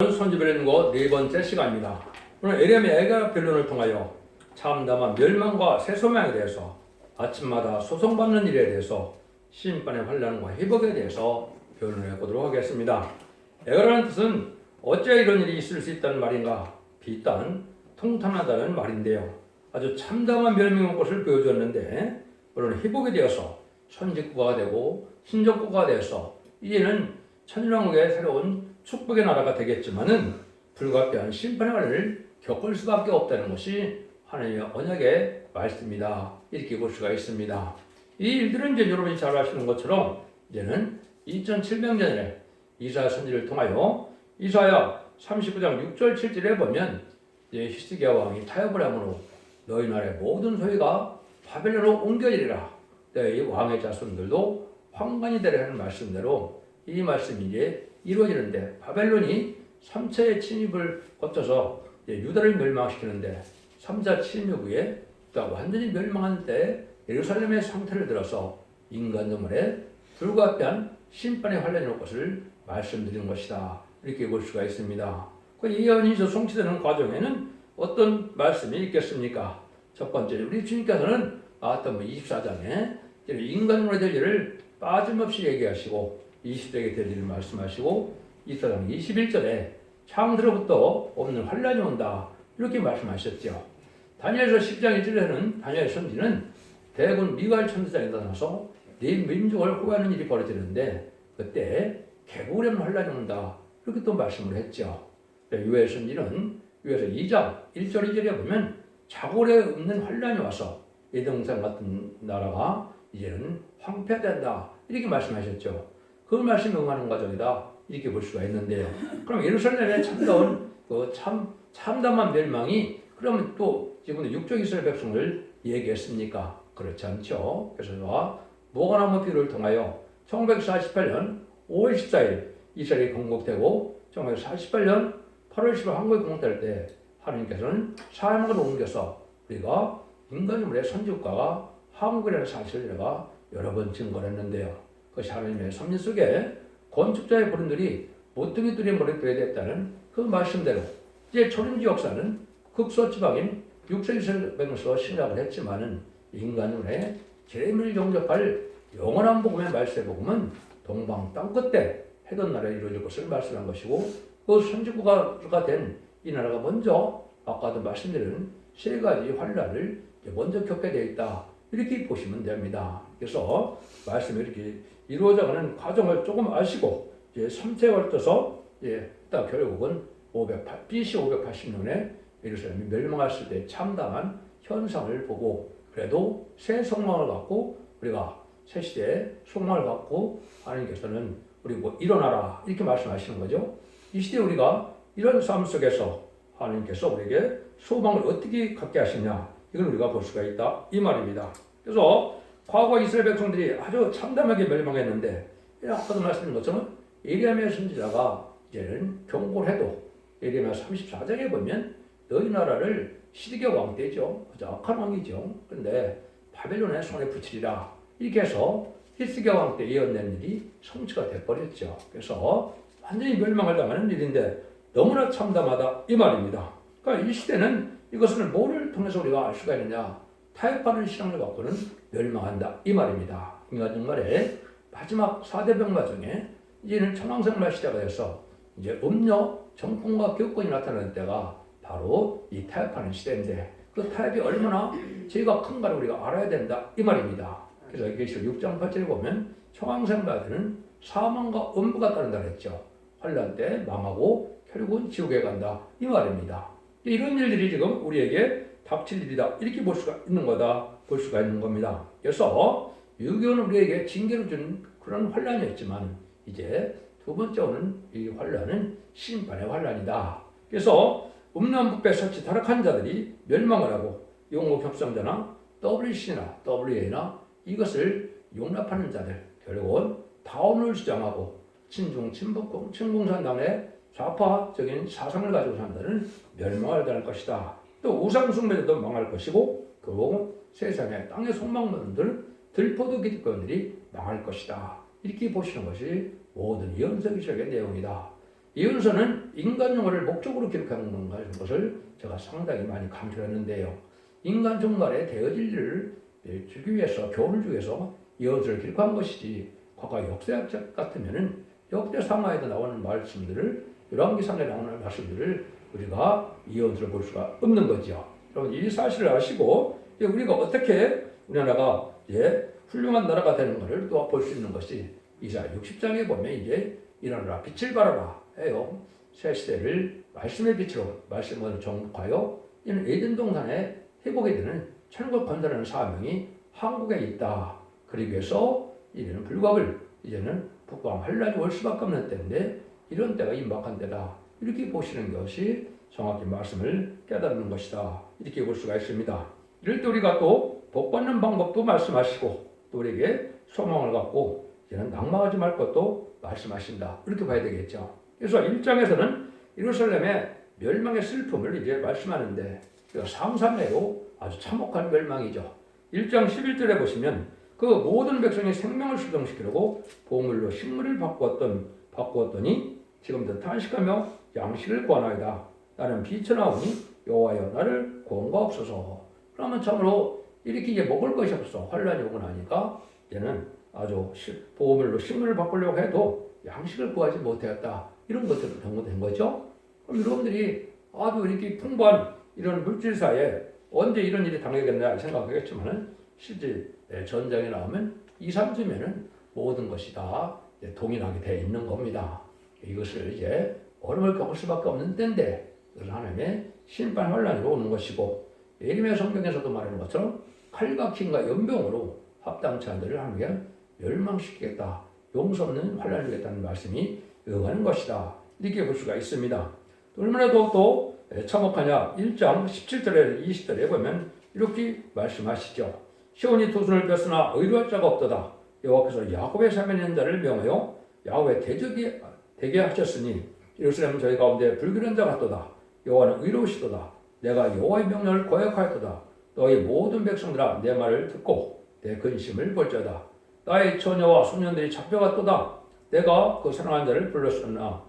오늘은 손지별연구 네 번째 시간입니다. 오늘 에레미야 애가 변론을 통하여 참담한 멸망과 새소망에 대해서 아침마다 소송받는 일에 대해서 심판의 환란과 회복에 대해서 변론해 보도록 하겠습니다. 애가라는 뜻은 어째 이런 일이 있을 수 있다는 말인가? 비단 통탄하다는 말인데요. 아주 참담한 멸망의 것을 보여주었는데 오늘 회복에 되어서 선지국가가 되고 신족국가가 되어서 이제는 천일왕국의 새로운 축복의 나라가 되겠지만은 불가피한 심판의 날을 겪을 수밖에 없다는 것이 하나님의 언약의 말씀입니다. 이렇게 볼 수가 있습니다. 이 일들은 이제 여러분이 잘 아시는 것처럼 이제는 2700년에 이사야 선지를 통하여 이사야 39장 6절 7절에 보면 이제 히스기야 왕이 타협을 함으로 너희 나라의 모든 소유가 바벨론으로 옮겨지리라. 너희 왕의 자손들도 황관이 되려 하는 말씀대로 이 말씀이 이제 이루어지는데 바벨론이 3차의 침입을 거쳐서 유다를 멸망시키는데 3차 침입 후에 완전히 멸망한 때 예루살렘의 상태를 들어서 인간들의 불가피한 심판의 환란이 올 것을 말씀드린 것이다. 이렇게 볼 수가 있습니다. 그 예언이 성취되는 과정에는 어떤 말씀이 있겠습니까? 첫 번째, 우리 주님께서는 마태복음 24장에 인간으로 될 일을 빠짐없이 얘기하시고 20세기 될 일을 말씀하시고 24장 21절에 창세로부터 없는 환란이 온다. 이렇게 말씀하셨죠. 다니엘서 10장 1절에는 다니엘 선지는 대군 미가엘 천사장이 나타나서 네 민족을 호위하는 일이 벌어지는데 그때 개구렘 환란이 온다. 이렇게 또 말씀을 했죠. 요엘 선지는 요엘서 2장 1절 2절에 보면 자골에 없는 환란이 와서 에돔산 같은 나라가 이제는 황폐된다. 이렇게 말씀하셨죠. 그 말씀에 응하는 과정이다. 이렇게 볼 수가 있는데요. 그럼 예루살렘에 참다운 참담한 멸망이 그러면 또 지금도 육적 이스라엘 백성을 얘기했습니까? 그렇지 않죠. 그래서 모가나무 비유를 통하여 1948년 5월 14일 이스라엘이 건국되고 1948년 8월 10일 한국이 건국될 때 하나님께서는 사람을 옮겨서 우리가 인간의 선지국가가 한국이라는 사실을 내가 여러 번 증거를 했는데요. 그것이 하나님의 섭리 속에 건축자의 부름들이 모퉁이 뚫린 머리에 됐다는 그 말씀대로 이제 초림지 역사는 극소지방인 6세기 백성에서 시작을 했지만은 인간의 재림을 영접할 영원한 복음의 말세 복음은 동방 땅끝에 해던 나라에 이루어질 것을 말씀한 것이고 그 선지국가가 된 이 나라가 먼저 아까도 말씀드린 세 가지 환란을 먼저 겪게 되어 있다. 이렇게 보시면 됩니다. 그래서 말씀이 이렇게 이루어져가는 과정을 조금 아시고 이제 3차에 걸쳐서 딱 결국은 BC 580년에 예루살렘이 멸망했을 때 참담한 현상을 보고 그래도 새 소망을 갖고 우리가 새 시대에 소망을 갖고 하나님께서는 우리 일어나라 이렇게 말씀하시는 거죠. 이 시대에 우리가 이런 삶 속에서 하나님께서 우리에게 소망을 어떻게 갖게 하시냐 이걸 우리가 볼 수가 있다 이 말입니다. 그래서 과거 이스라엘 백성들이 아주 참담하게 멸망했는데 아까도 말씀드린 것처럼 예레미야 선지자가 이제는 경고를 해도 예레미야 34장에 보면 너희 나라를 시드기야 왕 때죠. 아주 악한 왕이죠. 그런데 바벨론의 손에 붙이리라 이렇게 해서 히스기야 왕 때 예언된 일이 성취가 돼버렸죠. 그래서 완전히 멸망을 당하는 일인데 너무나 참담하다 이 말입니다. 그러니까 이 시대는 이것을 뭐를 통해서 우리가 알 수가 있느냐 타협하는 신앙을 갖고는 멸망한다 이 말입니다. 인간의 마지막 4대 병마 중에 이제는 천황생말 시대가 돼서 이제 음녀 정통과 교권이 나타나는 때가 바로 이 타협하는 시대인데 그 타협이 얼마나 죄가 큰가를 우리가 알아야 된다 이 말입니다. 그래서 계시록 6장 8절에 보면 천황생마들은 사망과 음부가 따른다 그랬죠. 환란 때 망하고 결국은 지옥에 간다 이 말입니다. 이런 일들이 지금 우리에게 닥칠 일이다 이렇게 볼 수가 있는 거다 볼 수가 있는 겁니다. 그래서 유교는 우리에게 징계를 준 그런 환란이었지만 이제 두 번째 오는 이 환란은 심판의 환란이다. 그래서 음란부패 설치 타락한 자들이 멸망을 하고 용업협상자나 WC나 WA나 이것을 용납하는 자들 결국은 다운을 주장하고 친중 친북 친공산당의 좌파적인 사상을 가지고 산다는 멸망을 당할 것이다. 또 우상숭배자도 망할 것이고 그리고 세상의 땅의 속망론들 들포도 기득권들이 망할 것이다. 이렇게 보시는 것이 모든 예언서기적의 내용이다. 이윤서는 인간 종말을 목적으로 기록하는 것을 제가 상당히 많이 강조했는데요. 인간 종말에 되어질 일을 주기 위해서, 교훈을 주기 위해서 이윤서를 기록한 것이지, 과거 역사학자 같으면은 역대상하에도 나오는 말씀들을, 열왕기상에 나오는 말씀들을 우리가 이윤서를 볼 수가 없는 거죠. 여러분, 이 사실을 아시고 우리가 어떻게 우리나라가 이제 훌륭한 나라가 되는 것을 또 볼 수 있는 것이 이사야 60장에 보면 이제 일어나라 빛을 발하라 해요. 새 시대를 말씀의 빛으로, 말씀으로 정복하여 이는 에덴 동산에 회복이 되는 천국 건설하는 사명이 한국에 있다. 그러기 위해서 이제는 불법을, 이제는 북방 환란이 올 수밖에 없는 때인데 이런 때가 임박한 때다. 이렇게 보시는 것이 정확히 말씀을 깨닫는 것이다. 이렇게 볼 수가 있습니다. 이럴 때 우리가 또 복받는 방법도 말씀하시고 또 우리에게 소망을 갖고 이제는 낭망하지 말 것도 말씀하신다. 이렇게 봐야 되겠죠. 그래서 1장에서는 예루살렘의 멸망의 슬픔을 이제 말씀하는데 상상외로 아주 참혹한 멸망이죠. 1장 11절에 보시면 그 모든 백성이 생명을 수정시키려고 보물로 식물을 바꾸었더니 지금도 탄식하며 양식을 구하나이다. 나는 비천하오니 여호와여 나를 구원하옵소서. 그러면 참으로 이렇게 이제 먹을 것이 없어 환란이 오고 나니까 이제는 아주 보물로 식물을 바꾸려고 해도 양식을 구하지 못했다. 이런 것들을 경고된 거죠. 그럼 여러분들이 아주 이렇게 풍부한 이런 물질사에 언제 이런 일이 당하겠나 생각하겠지만은 실제 전쟁이 나오면 2, 3주면은 모든 것이 다 동일하게 되어 있는 겁니다. 이것을 이제 어려움을 겪을 수밖에 없는 때인데 그래서 하나님의 심판 환란이 오는 것이고 예레미야 성경에서도 말하는 것처럼 칼과 킹과 연병으로 합당치 않은 자를 하나님께 멸망시키겠다. 용서 없는 환란을 주겠다는 말씀이 응하는 것이다. 이렇게 볼 수가 있습니다. 얼마나 또 참혹하냐. 1장 17절에 20절에 보면 이렇게 말씀하시죠. 시온이 두 손을 폈으나 의로할 자가 없도다. 여호와께서 야곱의 사면에 있는 자를 명하여 야곱의 대적이 되게 하셨으니 예루살렘은 저희 가운데 불길한 자 같도다. 여호와는 의로우시도다. 내가 여호와의 명령을 거역하였도다. 너희 모든 백성들아 내 말을 듣고 내 근심을 볼지어다. 나의 처녀와 소년들이 잡혀갔도다. 내가 그 사랑하는 자를 불렀으나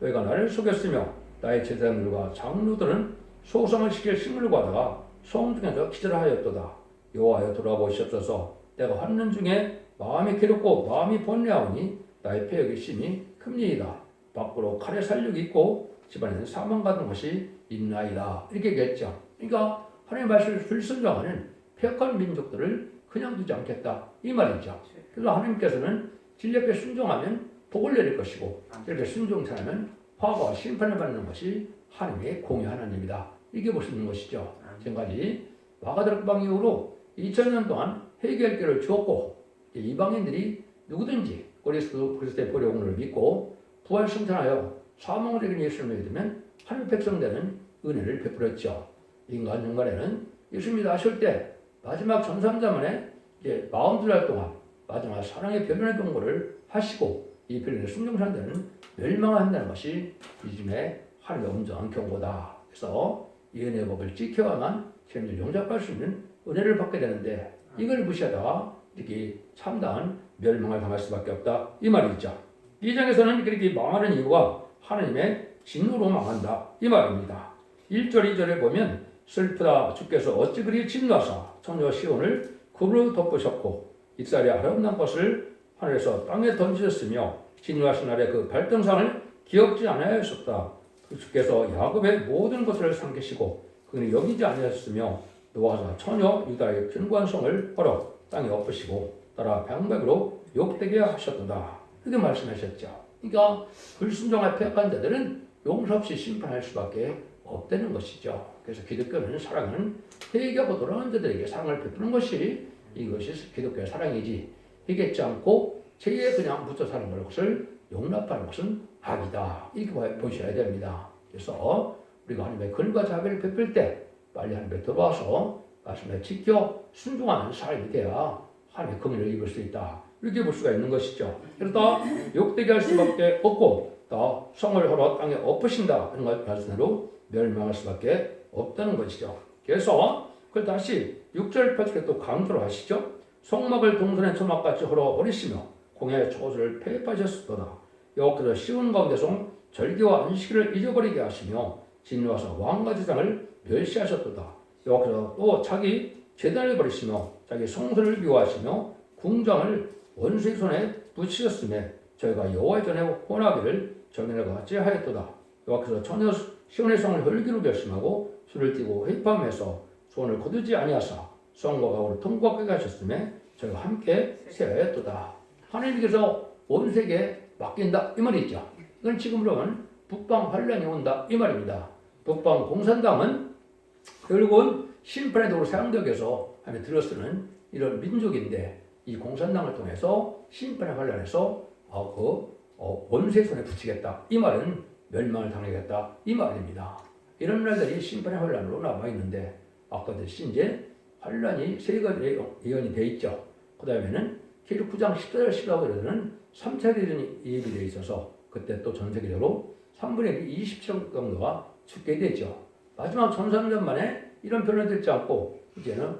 너희가 나를 속였으며 나의 제사장들과 장로들은 소성을 시킬 식물을 구하다가 성 중에서 기절하였도다. 여호와여 돌아보시옵소서. 내가 환난 중에 마음이 괴롭고 마음이 번뇌하오니 나의 폐역이 심히 큽니다. 밖으로 칼의 살육이 있고 집안에는 사망 같은 것이 있나이다. 이렇게 얘기했죠. 그러니까 하나님의 말씀을 불순종하는 폐역한 민족들을 그냥 두지 않겠다. 이 말이죠. 그래서 하나님께서는 진리 앞에 순종하면 복을 내릴 것이고 이렇게 순종치 않으면 화가 심판을 받는 것이 하나님의 공의 하나님이다. 이렇게 볼 수 있는 것이죠. 지금까지 마가다락방 이후로 2000년 동안 회개할 길을 주었고 이방인들이 누구든지 그리스도의 보혈을 믿고 부활 승천하여 사망을 이긴 예수를 믿으면 하나님의 백성 되는 은혜를 베풀었죠. 인간 중간에는 예수님이 나실 때 마지막 전삼자만에 이제 42달 동안 마지막 사랑의 변론의 경고를 하시고 이 변론의 순종산자는 멸망한다는 것이 이즘의 하나님의 엄정한 경고다. 그래서 이 은혜의 법을 지켜야만 죄인들 용납할 수 있는 은혜를 받게 되는데 이걸 무시하다가 이렇게 참다한 멸망을 당할 수밖에 없다. 이 말이죠. 이 장에서는 그렇게 망하는 이유가 하나님의 진노로 망한다. 이 말입니다. 1절 2절에 보면 슬프다 주께서 어찌 그리 진노하사 처녀 시온을 굽으로 덮으셨고 이스라엘의 아름다운 것을 하늘에서 땅에 던지셨으며 진노하신 날에 그 발등상을 기억지 않으셨다. 주께서 야곱의 모든 것을 삼키시고 그는 여기지 않으셨으며 노아사 처녀 유다의 견고한 성을 헐어 땅에 엎으시고 따라 방백으로 욕되게 하셨도다. 그렇게 말씀하셨죠. 그러니까 불순종할 폐역한 자들은 용서 없이 심판할 수밖에 없다는 것이죠. 그래서 기독교는 사랑은 회개하고 돌아오는 자들에게 사랑을 베푸는 것이 이것이 기독교의 사랑이지 회개치 않고 죄에 그냥 붙어 사는 것을 용납하는 것은 악이다. 이렇게 보셔야 됩니다. 그래서 우리가 하나님의 근과 자비를 베풀 때 빨리 하나님께 들어와서 말씀에 지켜 순종하는 삶이 돼야 하나님의 긍휼을 입을 수 있다. 이렇게 볼 수가 있는 것이죠. 그러다 욕되게 할 수밖에 없고 또 성을 헐어 땅에 엎으신다 하는 것 말씀으로 멸망할 수밖에 없다는 것이죠. 그래서 그걸 다시 6절 8절에 또 강조를 하시죠. 성막을 동선의 초막같이 헐어 버리시며 공의 초소를 폐입하셨도다. 여호와께서 시온 가운데서 절기와 안식일을 잊어버리게 하시며 진노하사 왕과 제장을 멸시하셨도다. 여호와께서 또 자기 제단을 버리시며 자기 성소를 미워하시며 궁장을 원수의 손에 붙이셨음에 저희가 여호와의 전에 혼하기를 정인과 같이 하였도다. 여호와께서 전혀 시온의 성을 혈기로 결심하고 술을 띠고 회파함에서 소원을 거두지 아니하사 성과 가오를 통과하게 하셨음에 저희가 함께 세하였도다. 하나님께서 온 세계에 맡긴다 이 말이 있죠. 이건 지금으로는 북방 환란이 온다 이 말입니다. 북방 공산당은 결국은 심판의 도로 사용되기 위해서 하나님 들어쓰는 이런 민족인데 이 공산당을 통해서 심판의 환란에서 원수의 손에 붙이겠다 이 말은 멸망을 당하겠다 이 말입니다. 이런 날들이 심판의 환란으로 남아있는데 아까 듯이 이제 환란이 세 가지 예언이 되어 있죠. 그 다음에는 계시록 9장 14절 15절에는 3차 대전이 예비되어 있어서 그때 또 전 세계적으로 3분의 1, 27억 정도가 죽게 되죠. 마지막 1300년 만에 이런 변화되지 않고 이제는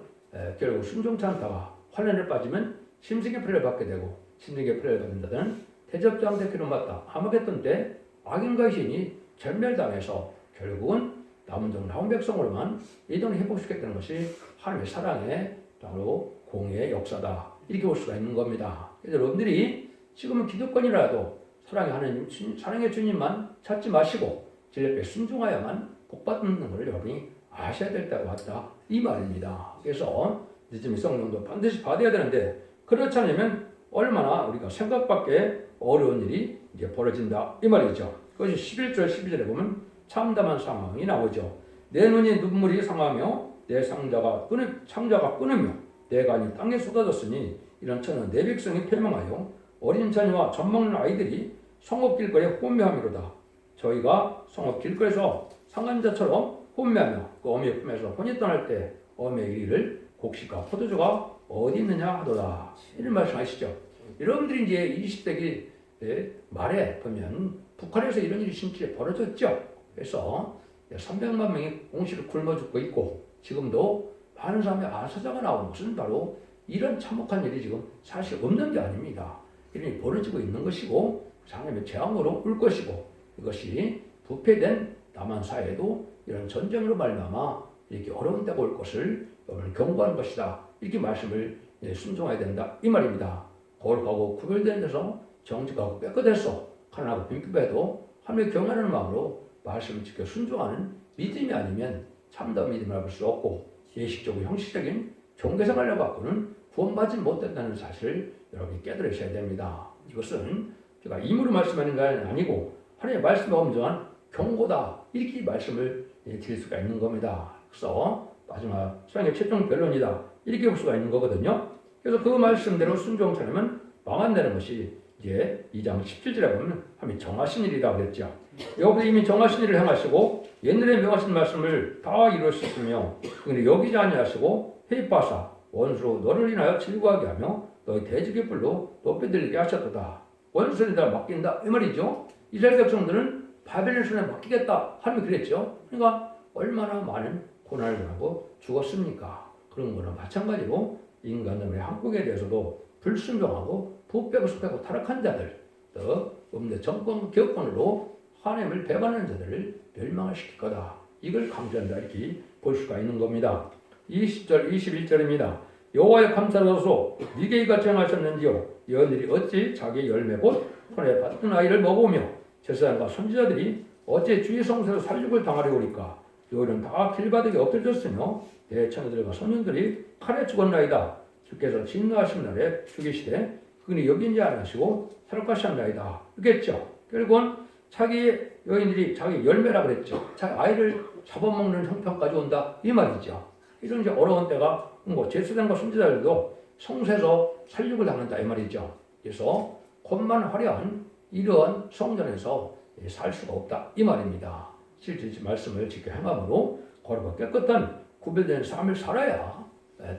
결국 순종치 않다가 환란에 빠지면 심승의 표를 받게 되고 심승의 표를 받는 자들은 대접장 대기로 맞다. 하마겟돈 때 악인과 신이 전멸당해서 결국은 남은 종 남은 백성으로만 이동을 회복시켰다는 것이 하나님의 사랑의 바로 공의의 역사다. 이렇게 볼 수가 있는 겁니다. 그래서 여러분들이 지금은 기득권이라도 사랑의 하나님, 사랑의 주님만 찾지 마시고 진리에 순종하여만 복받는 것을 여러분이 아셔야 될 때가 왔다. 이 말입니다. 그래서 늦음이 성령도 반드시 받아야 되는데 그렇지 않으면 얼마나 우리가 생각밖에 어려운 일이 이제 벌어진다. 이 말이죠. 그것이 11절 12절에 보면 참담한 상황이 나오죠. 내 눈이 눈물이 상하며 내 상자가 끊으며 내 간이 땅에 쏟아졌으니 이런 처는 내 백성이 패망하여 어린 자녀와 젖먹는 아이들이 성읍 길거리에 혼매함이로다. 저희가 성읍 길거리에서 상간자처럼 혼매하며 그 어미의 품에서 혼이 떠날 때 어미의 이를 곡식과 포도주가 어디 있느냐 하도다. 이런 말씀 아시죠? 여러분들이 이제 20세기 말에 보면 북한에서 이런 일이 진짜 벌어졌죠. 그래서 300만 명이 공시를 굶어 죽고 있고 지금도 많은 사람의 아사자가 나오는 것은 바로 이런 참혹한 일이 지금 사실 없는 게 아닙니다. 이런 일이 벌어지고 있는 것이고 하나님의 재앙으로 올 것이고 이것이 부패된 남한 사회도 이런 전쟁으로 말미암아 이렇게 어려운 때가 올 것을 여러분 경고하는 것이다. 이렇게 말씀을 순종해야 된다. 이 말입니다. 거룩하고 구별된 데서 정직하고 깨끗해서 하나님하고 빈법해도 하나님의 경외하는 마음으로 말씀을 지켜 순종하는 믿음이 아니면 참다운 믿음을 할 수 없고 예식적이고 형식적인 종교생활을 갖고는 구원받지 못된다는 사실을 여러분이 깨달으셔야 됩니다. 이것은 제가 임으로 말씀하는 것이 아니고 하나님의 말씀에 엄정한 경고다. 이렇게 말씀을 드릴 수가 있는 겁니다. 그래서 마지막 수양의 최종 변론이다. 이렇게 볼 수가 있는 거거든요. 그래서 그 말씀대로 순종치 않으면 망한다는 것이 이제 2장 17절에 보면 하나님이 정하신 일이라고 그랬죠. 여기서 이미 정하신 일을 행하시고 옛날에 명하신 말씀을 다 이루셨으며 그런데 여기지 아니하시고 회입하사 원수로 너를 인하여 질구하게 하며 너희 대적의 불로 높이 들리게 하셨도다. 원수에다 맡긴다 이 말이죠. 이스라엘 백성들은 바벨론 손에 맡기겠다 하나님이 그랬죠. 그러니까 얼마나 많은 고난을 당하고 죽었습니까? 그런 거는 마찬가지로 인간들의 한국에 대해서도 불순종하고 부패고 습하고 타락한 자들 또 음대 정권 기업권으로 하나님을 배반하는 자들을 멸망을 시킬 거다. 이걸 강조한다 이렇게 볼 수가 있는 겁니다. 20절 21절입니다. 여호와의 감사로서 니게이가 정하셨는지요. 여인들이 어찌 자기 열매 곧 손에 받던 아이를 먹으며 제사장과 선지자들이 어찌 주의 성소에서 살육을 당하려오니까 여인은 다 길바닥에 엎드려졌으며 대처녀들과 소년들이 칼에 죽었나이다. 주께서 진노하신 날에 죽이시되 그분이 여긴지 안 하시고 사역하셨나이다. 그랬죠. 결국은 자기 여인들이 자기 열매라 그랬죠. 자기 아이를 잡아먹는 형편까지 온다 이 말이죠. 이런 이제 어려운 때가 제사장과 선지자들도 성소에서 살육을 당한다 이 말이죠. 그래서 겉만 화려한 이러한 성전에서 살 수가 없다 이 말입니다. 실제 말씀을 지켜 행함으로 거룩하고 깨끗한 구별된 삶을 살아야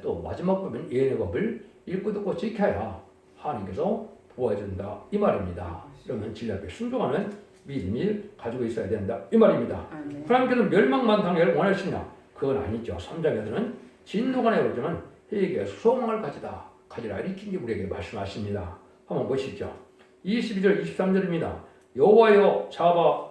또 마지막 보면 예언의 법을 읽고 듣고 지켜야 하나님께서 도와준다 이 말입니다. 그러면 진리 앞에 순종하는 믿음이 가지고 있어야 된다 이 말입니다. 하나님께서 멸망만 당하기를 원하시냐? 그건 아니죠. 3장에서는 진노가 내오지만 회개에 소망을 가지라 이렇게 우리에게 말씀하십니다. 한번 보시죠. 22절 23절입니다. 여호와여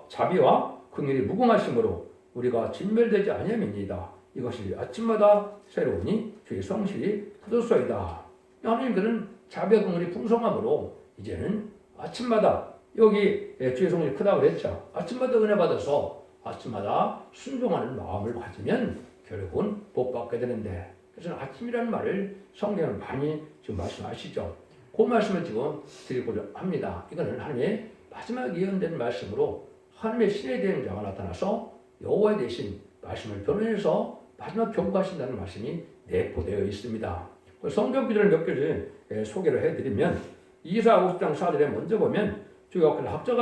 자비와 긍휼이 무궁하심으로 우리가 진멸되지 아니함이니이다. 이것이 아침마다 새로우니 주의 성실이 터졌소이다. 하나님께서는 자비와 긍휼이 풍성함으로 이제는 아침마다 여기 주의 성실이 크다고 그랬죠. 아침마다 은혜 받아서 아침마다 순종하는 마음을 가지면 결국은 복 받게 되는데, 그래서 아침이라는 말을 성경은 많이 지금 말씀하시죠. 그 말씀을 지금 드리고자 합니다. 이거는 하나님의 마지막 예언된 말씀으로 하나님의 신의 대행자가 나타나서 여호와에 대신 말씀을 변호해서 마지막 경고하신다는 말씀이 내포되어 있습니다. 성경 구절을 몇 개를 소개를 해드리면 이사 50장 4절에 먼저 보면 주여 학자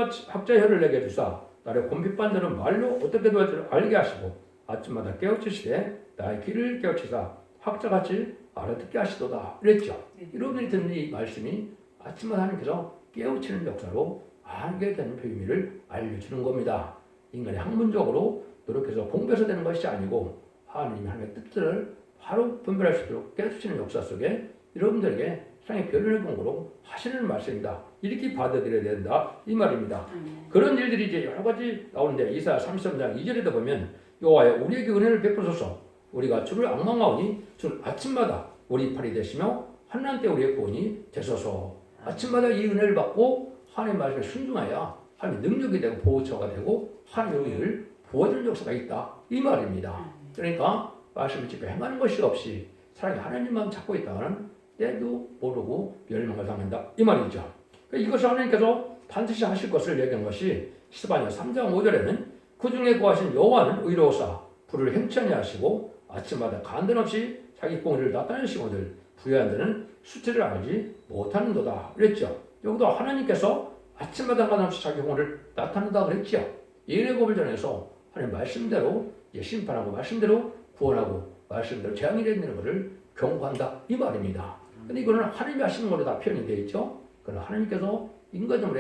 혀를 내게 주사 나를 곤핍한 자는 말로 어떻게 도할 줄 알게 하시고 아침마다 깨우치시되 나의 귀를 깨우치사 학자같이 알아듣게 하시도다 그랬죠. 여러분들이 듣는 이 말씀이 아침마다 하나님께서 깨우치는 역사로 알게 되는 의미를 알려주는 겁니다. 인간이 학문적으로 노력해서 공부해서 되는 것이 아니고 하나님의 뜻들을 바로 분별할 수 있도록 깨우치는 역사 속에 여러분들에게 상의 변론의 공부로 하시는 말씀입니다. 이렇게 받아들여야 된다 이 말입니다. 그런 일들이 이제 여러 가지 나오는데 이사야 33장 2절에도 보면 여호와여 우리에게 은혜를 베푸소서 우리가 주를 앙망하오니 주는 아침마다 우리 팔이 되시며 환난 때 우리의 구원이 되소서. 아침마다 이 은혜를 받고 하나님의 말씀에 순종하여 하나님의 능력이 되고 보호처가 되고 하나님의 우리를 부어주는 역사가 있다 이 말입니다. 그러니까 말씀을 지켜 행하는 것이 없이 사랑이 하나님만 찾고 있다가는 때도 모르고 멸망을 당한다 이 말이죠. 이것을 하나님께서 반드시 하실 것을 얘기한 것이 스바냐 3장 5절에는 그 중에 구하신 여호와는 의로우사 불을 행치 아니하시고 아침마다 간단 없이 자기 공의를 나타내시거늘 부여한 자는 수치를 알지 못하는도다 그랬죠. 여기도 하나님께서 아침마다 간단 없이 자기 공의를 나타낸다 그랬죠. 예언의 전에서 하나님 말씀대로 심판하고 말씀대로 구원하고 말씀대로 재앙이 되는 것을 경고한다 이 말입니다. 근데 이거는 하나님이 하시는 걸로 다 표현이 되어 있죠. 그러나 하나님께서 인간적으로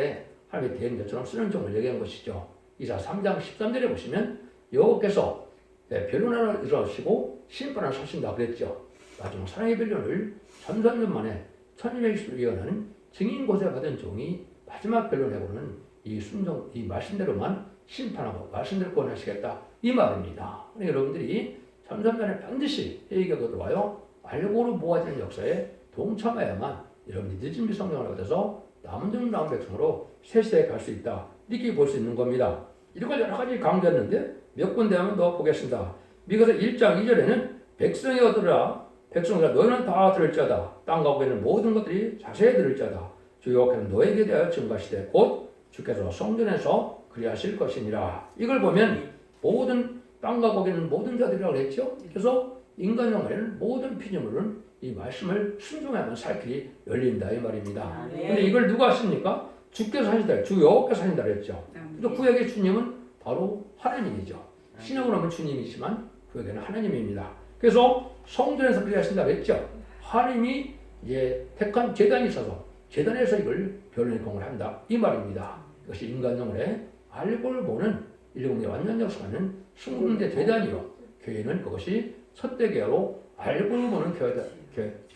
하나님의 대행자처럼 쓰는 종을 얘기한 것이죠. 이사 3장 13절에 보시면 여호와께서 변론을 이루시고 심판을 하신다 그랬죠. 마지막 사랑의 변론을 3000년 만에 천님의 기술을 예언하는 증인 고세 받은 종이 마지막 변론해보는 이 순종, 이 말씀대로만 심판하고 말씀대로 구원하시겠다 이 말입니다. 여러분들이 3000년에 반드시 회개가 들어와요. 알고로 모아지는 역사에 동참해야만 여러분이 늦은 성령을 받아서 남은 중 남은 백성으로 새 시대에 갈 수 있다 이렇게 볼 수 있는 겁니다. 이런 여러 가지 강조했는데 몇 군데 한번 더 보겠습니다. 미가서 1장 2절에는 백성이 얻으라 백성들아 너희는 다 들을지어다 땅 가운데 있는 모든 것들이 자세히 들을지어다 주 여호와께서 너에게 대하여 증거하시되 곧 주께서 성전에서 그리하실 것이니라. 이걸 보면 모든 땅과 거기 있는 모든 자들이라고 했죠. 그래서 인간 영혼에는 모든 피조물은 이 말씀을 순종하면 살 길이 열린다 이 말입니다. 그런데 이걸 누가 하십니까? 주께서 하시다. 주 여호와께서 하신다 그랬죠. 또 구약의 주님은 바로 하나님이죠. 신약으로 하면 주님이지만 구약에는 하나님입니다. 그래서 성전에서 그리하신다 그랬죠. 하나님이 이제 택한 제단이 있어서 제단에서 이걸 변론의 공을 한다 이 말입니다. 이것이 인간 영혼의 알고를 보는 일곱의 완전 역사는 순금대 제단이요. 교회는 그것이 첫대교로 알고를 보는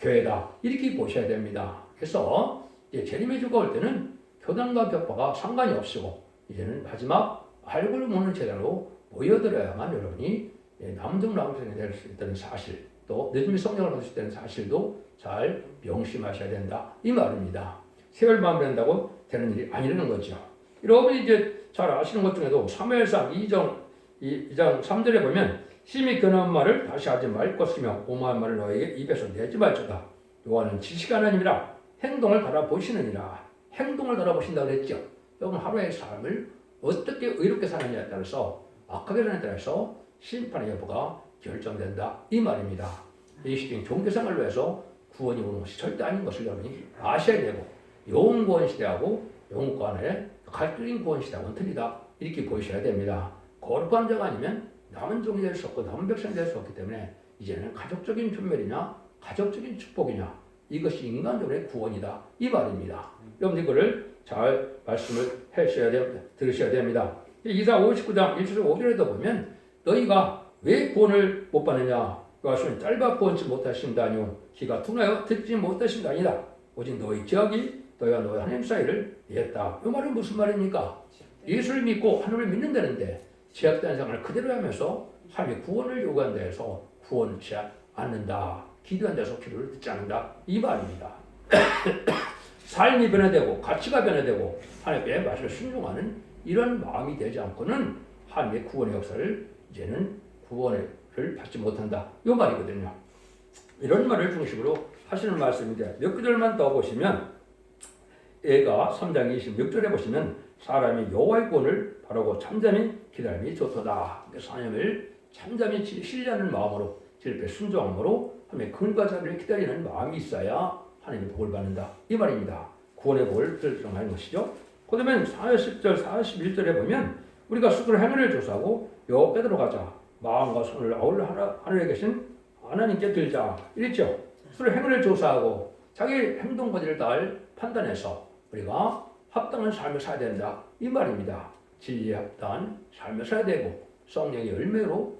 교회다 이렇게 보셔야 됩니다. 그래서 재림의 주가 올 때는 교단과 격파가 상관이 없이고 이제는 마지막 알고를 보는 제단으로 모여들어야만 여러분이 남중 남성이 될 수 있다는 사실 또 늦음이 성령을 받을 수 있다는 사실도 잘 명심하셔야 된다 이 말입니다. 세월 마무리한다고 되는 일이 아니라는 거죠. 여러분이 이제 잘 아시는 것 중에도 사무엘상 2장 3절에 보면 심히 견한 말을 다시 하지 말 것이며 오만한 말을 너에게 입에서 내지 말지어다. 여호와는 지식 하나님이라 행동을 달아보시느니라. 행동을 달아보신다고 했죠. 여러분 하루의 삶을 어떻게 의롭게 사느냐에 따라서 악하게 사느냐에 따라서 심판의 여부가 결정된다 이 말입니다. 이 시대는 종교생활로 해서 구원이 오는 것이 절대 아닌 것을 여러분이 아셔야 되고 영혼 구원 시대하고 영혼 구원의 갈등인 구원 시대하고는 틀리다 이렇게 보셔야 됩니다. 거룩한 자가 아니면 남은 종이 될 수 없고 남은 백성이 될 수 없기 때문에 이제는 가족적인 분별이냐 가족적인 축복이냐 이것이 인간적으로의 구원이다 이 말입니다. 여러분 이거를 잘 말씀을 들으셔야 됩니다. 이사 59장 1절 5절에도 보면 너희가 왜 구원을 못 받느냐 여호와께서는 짧아 구원치 못하신다니요 귀가 둔하여 듣지 못하신다 아니다. 오직 너희 지각이 너희와 너희 하나님 사이를 이했다. 이 말은 무슨 말입니까? 예수를 믿고 하나님을 믿는다는데 제약된 생활을 그대로 하면서 하나님의 구원을 요구한다 해서 구원치 않는다. 기도한 데서 기도를 듣지 않는다. 이 말입니다. 삶이 변화되고 가치가 변화되고 하나님의 말씀을 순종하는 이런 마음이 되지 않고는 하나님의 구원의 역사를 이제는 구원을 받지 못한다. 이 말이거든요. 이런 말을 중심으로 하시는 말씀인데 몇 구절만 더 보시면 예가 3장 26절에 보시면 사람이 여호와의 구원을 바라고 참잠히 기다림이 좋도다. 하나님을 참잠히 신뢰하는 마음으로 질패 순종함으로 하나님의 근과 자비를 기다리는 마음이 있어야 하나님의 복을 받는다. 이 말입니다. 구원의 복을 결정하는 것이죠. 그다음에 40절, 41절에 보면 우리가 스스로 행위를 조사하고 여호와께 들어가자. 마음과 손을 아울러 하늘에 계신 하나님께 들자. 이랬죠. 스스로 행위를 조사하고 자기 행동 거지를 다 판단해서 우리가 합당한 삶을 살아야 된다. 이 말입니다. 진리에 합당한 삶을 살아야 되고 성령의 열매로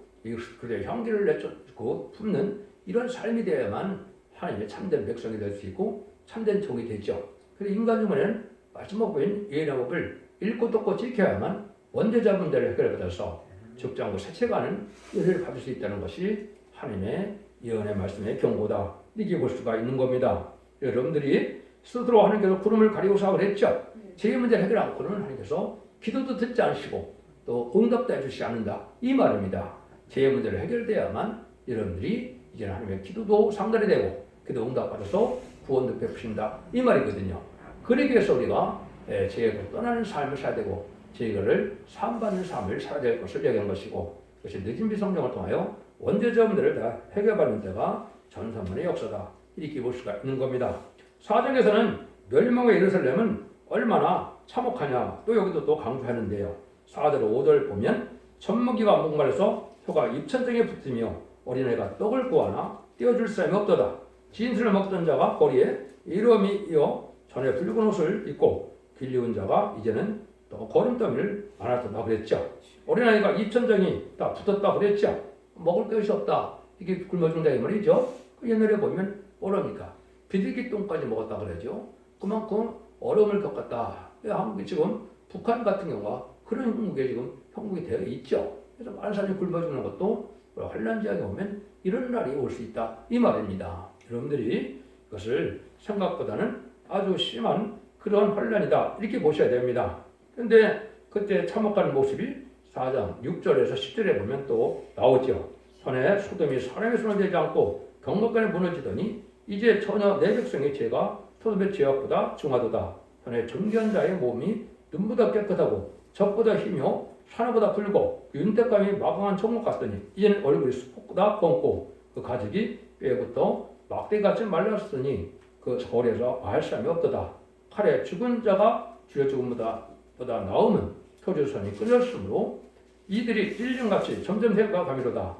그들의 향기를 내쫓고 품는 이런 삶이 되어야만 하나님의 참된 백성이 될 수 있고 참된 종이 되죠. 그래서 인간 중에는 마지막 보인 예언법을 읽고 듣고 지켜야만 원죄자분들을 해결받아서 죽장고 세체가는 은혜를 받을 수 있다는 것이 하나님의 예언의 말씀의 경고다. 이렇게 볼 수가 있는 겁니다. 여러분들이 스스로 하나님께서 구름을 가리고 사업을 했죠. 제 문제를 해결 않고는 하나님께서 기도도 듣지 않으시고 또 응답도 해주시지 않는다. 이 말입니다. 제 문제를 해결돼야만 여러분들이 이제 하나님의 기도도 상달이 되고 기도 응답받아서 구원도 베푸신다. 이 말이거든요. 그러기 위해서 우리가 죄를 떠나는 삶을 살아야 되고 죄를 사함받는 삶을 살아야 될 것을 얘기한 것이고 그것이 늦은 비성령을 통하여 원죄자분들을 다 해결받는 데가 전산문의 역사다. 이렇게 볼 수가 있는 겁니다. 4장에서는 멸망의 예루살렘은 얼마나 참혹하냐 또 여기도 또 강조하는데요. 4절 5절 보면 젖먹이가 목말라서 혀가 입천장에 붙으며 어린아이가 떡을 구하나 떼어줄 사람이 없도다. 진술을 먹던 자가 거리에 이름이 이어 전에 붉은 옷을 입고 길리운 자가 이제는 또 거름더미를 안았다 그랬죠. 어린아이가 입천장이 다 붙었다 그랬죠. 먹을 것이 없다. 이게 굶어 죽는다 이 말이죠. 그 옛날에 보면 뭐랍니까? 비둘기똥까지 먹었다 그러죠. 그만큼 어려움을 겪었다. 한국이 지금 북한 같은 경우가 그런 형국에 지금 형국이 되어 있죠. 그래서 많은 사람이 굶어 죽는 것도 환란 지역에 오면 이런 날이 올 수 있다. 이 말입니다. 여러분들이 이것을 생각보다는 아주 심한 그런 환란이다. 이렇게 보셔야 됩니다. 그런데 그때 참혹한 모습이 4장 6절에서 10절에 보면 또 나오죠. 전에 소돔이 사람의 손을 대지 않고 경건간에 무너지더니 이제 전혀 내 백성의 죄가 소돔의 죄악보다 중하도다. 전에 정결한 자의 몸이 눈보다 깨끗하고 적보다 희며 산호보다 붉고 윤택감이 마강한 청록 같더니 이제는 얼굴이 숲보다 검고 그 가죽이 뼈부터 막대같이 말랐으니 그 거리에서 알 사람이 없도다. 칼에 죽은 자가 주의 죽음보다 나음은 표주선이 끊었으므로 이들이 찔림같이 점점 해가 가미로다.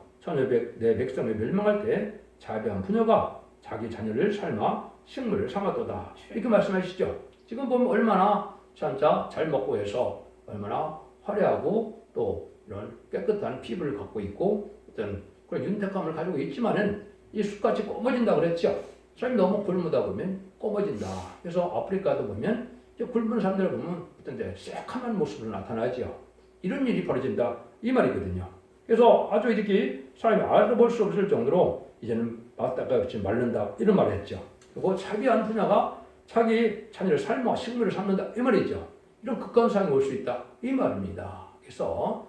내 백성을 멸망할 때 자비한 부녀가 자기 자녀를 삶아 식물을 삼았도다. 이렇게 말씀하시죠. 지금 보면 얼마나 진짜 잘 먹고 해서 얼마나 화려하고 또 이런 깨끗한 피부를 갖고 있고 어떤 그런 윤택함을 가지고 있지만은 이 숲같이 검어진다 그랬죠. 사람이 너무 굶다 보면 검어진다. 그래서 아프리카도 보면 굶은 사람들 보면 어떤데 새카만 모습으로 나타나죠. 이런 일이 벌어진다 이 말이거든요. 그래서 아주 이렇게 사람이 알아볼 수 없을 정도로 이제는 바다가 없이 말른다 이런 말을 했죠. 그리고 자기 한 분야가 자기 자녀를 삶아 식물을 삼는다 이 말이죠. 이런 극한 상황이 올 수 있다 이 말입니다. 그래서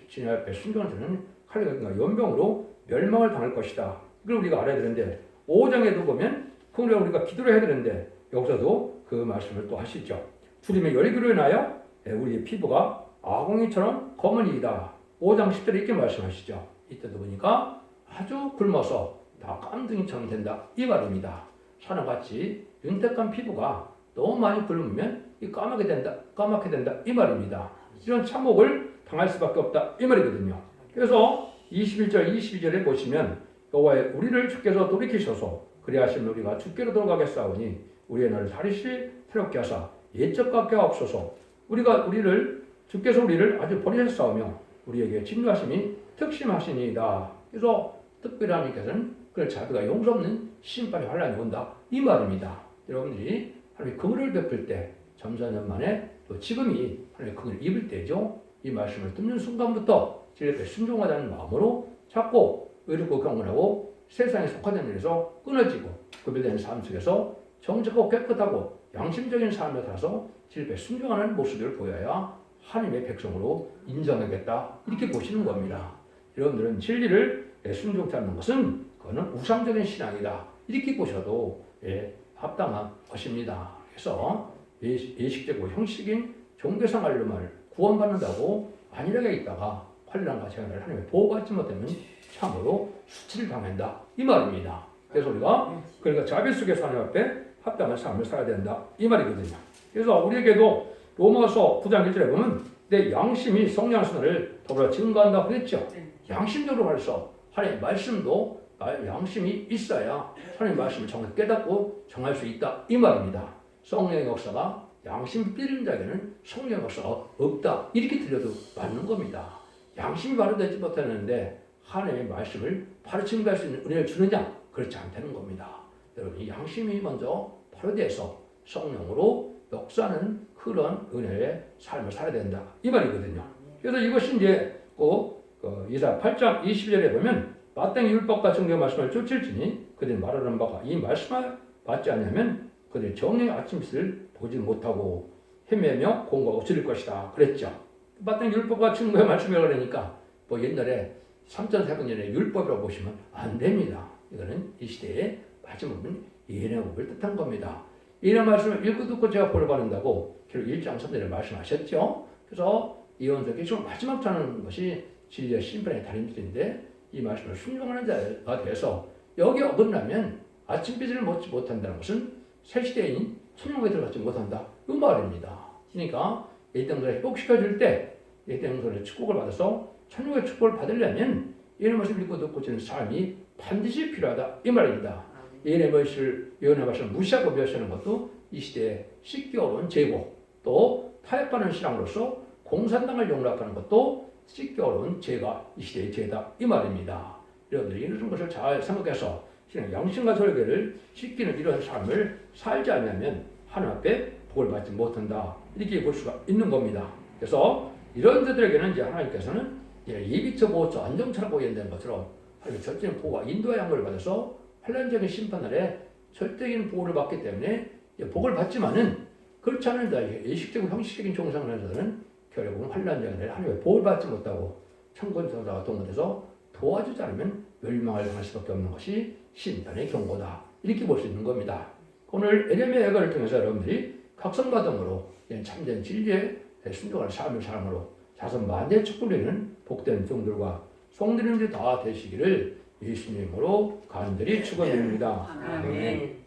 주님 앞에 순종하는 칼과 연병으로 멸망을 당할 것이다. 이걸 우리가 알아야 되는데 5장에도 보면 그걸 우리가 기도를 해야 되는데 여기서도 그 말씀을 또 하시죠. 주님의 열기로 인하여 우리의 피부가 아궁이처럼 검은이다. 5장 10절에 이렇게 말씀하시죠. 이때도 보니까 아주 굶어서 다 깜둥이처럼 된다. 이 말입니다. 사람같이 윤택한 피부가 너무 많이 굶으면 까맣게 된다. 이 말입니다. 이런 참혹을 당할 수밖에 없다. 이 말이거든요. 그래서 21절, 22절에 보시면 여호와의 우리를 주께서 돌이키셔서 그리하시면 우리가 주께로 돌아가겠사오니 우리의 날을 다리시 새롭게 하사 옛적 같게 하옵소서. 주께서 우리를 아주 버리셨사오며 우리에게 진노하심이 특심하시니이다. 그래서 특별히 하나님께서는 그런 자비가 용서 없는 심판의 환란이 온다. 이 말입니다. 여러분들이 하나님의 긍휼을 베풀 때 점사년 만에 또 지금이 하나님의 긍휼을 입을 때죠. 이 말씀을 듣는 순간부터 진리에 순종하자는 마음으로 자꾸 의롭고 경건하고 세상에 속하는 일에서 끊어지고 구별되는 삶 속에서 정직하고 깨끗하고 양심적인 삶을 살아서 진리에 순종하는 모습을 보여야 하나님의 백성으로 인정하겠다 이렇게 보시는 겁니다. 여러분들은 진리를 순종치 않는 것은 그거는 우상적인 신앙이다 이렇게 보셔도 합당한 것입니다. 그래서 예식적이고 형식인 종교생활로만 구원받는다고 안일하게 있다가 환난과 재난을 하나님의 보호받지 못하면 참으로 수치를 당한다 이 말입니다. 그래서 우리가 그러니까 자비 속에서 하나님 앞에 합당한 삶을 살아야 된다 이 말이거든요. 그래서 우리에게도 로마서 9장 1절에 보면 내 양심이 성령 선을 더불어 증거한다고 그랬죠. 양심적으로 말해서 하나님의 말씀도 나의 양심이 있어야 하나님의 말씀을 정확히 깨닫고 정할 수 있다 이 말입니다. 성령의 역사가 양심 삐른 자에게는 성령의 역사가 없다 이렇게 들려도 맞는 겁니다. 양심이 바로 되지 못하는데 하나님의 말씀을 바로 증거할 수 있는 은혜를 주느냐? 그렇지 않다는 겁니다. 여러분 이 양심이 먼저 바로 돼서 성령으로 역사하는 그런 은혜의 삶을 살아야 된다 이 말이거든요. 그래서 이것이 이제 이사 8장 20절에 보면 마땅히 율법과 정죄의 말씀을 쫓을지니 그들이 말하는 바가 이 말씀을 받지 않으면 그들이 정령의 아침빛을 보지 못하고 헤매며 공부하고 지를 것이다 그랬죠. 마땅히 율법과 정죄의 말씀이라고 그러니까 뭐 옛날에 3,400년의 율법이라고 보시면 안 됩니다. 이거는 이 시대의 마지막은 예언의 법을 뜻한 겁니다. 예언의 말씀을 읽고 듣고 제가 벌을 받는다고 결국 1장 3절에 말씀하셨죠. 그래서 예언서의 지금 마지막 자는 것이 진리와 심판의 달인들인데 이 말씀을 순종하는 자가 돼서 여기 어긋나면 아침빛을 먹지 못한다는 것은 새 시대인 천국에 들어가지 못한다 이 말입니다. 그러니까 예정들을 회복시켜줄 때 예정들의 축복을 받아서 천국의 축복을 받으려면 예언의 말씀을 읽고 듣고 지는 삶이 반드시 필요하다 이 말입니다. 예언의 말씀을 무시하고 멸시하는 것도 이 시대에 씻기 어려운 죄고 또 타협하는 신앙으로서 공산당을 용납하는 것도 씻기 어려운 죄가 이 시대의 죄다 이 말입니다. 여러분들이 이런 것을 잘 생각해서 양심과 설계를 지키는 이런 삶을 살지 않으면 하나님 앞에 복을 받지 못한다 이렇게 볼 수가 있는 겁니다. 그래서 이런 자들에게는 이제 하나님께서는 예비처 보호처 안정처라고 얘기하는 것처럼 하나님의 절대적인 보호와 인도의 양보를 받아서 환난적인 심판날에 절대적인 보호를 받기 때문에 복을 받지만은 그렇지 않은 자 예식적이고 형식적인 종상을 하는 자들은 결국은 환난적인 날에 하나님의 보호를 받지 못하고 천군천사가 동원돼서 도와주지 않으면 멸망을 당할 수밖에 없는 것이 심판의 경고다 이렇게 볼 수 있는 겁니다. 오늘 에레미야 예언을 통해서 여러분들이 각성과정으로 참된 진리에 순종하는 삶을 삶으로 자손 만대의 축복을 복된 종들과 성들인들이 다 되시기를 예수님으로 간절히 축원드립니다. 아멘.